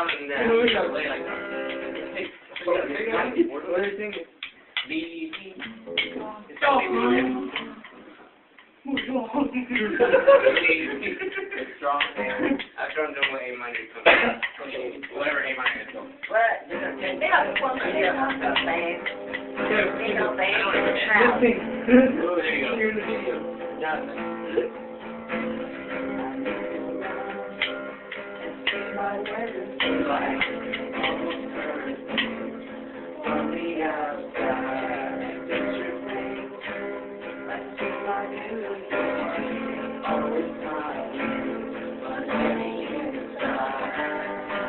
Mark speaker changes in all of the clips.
Speaker 1: down and lay like that. What are you thinking? Strong fan. After I'm done with A minor, whatever A minor is.
Speaker 2: What? They have a form of hair on the band. They don't band in the house.
Speaker 1: There you go. Here's the video.
Speaker 2: From the outside, picture frame. I see my new always smiling, but heavy inside.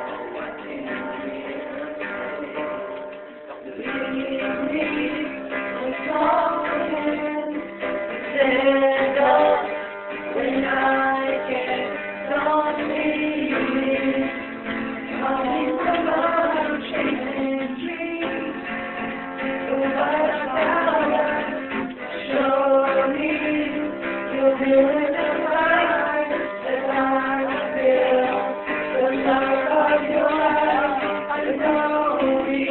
Speaker 2: Oh, what can we leave me with something stand up when I can't don't leave me. Coming from love, chasing dreams. The light show me you're feeling the light that I feel. The light of your eyes, I know me.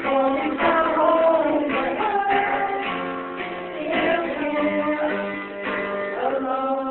Speaker 2: Calling from home, but I am here alone.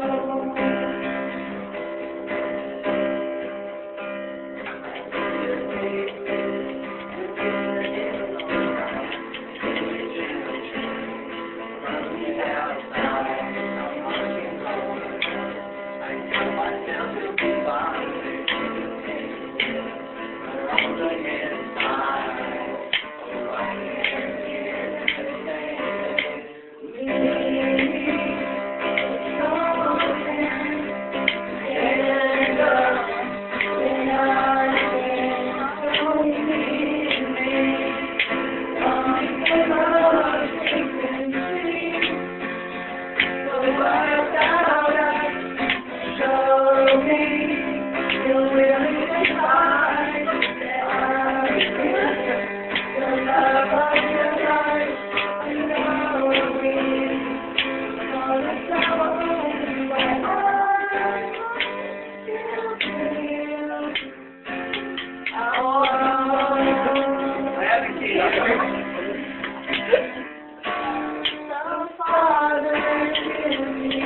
Speaker 2: Father, give me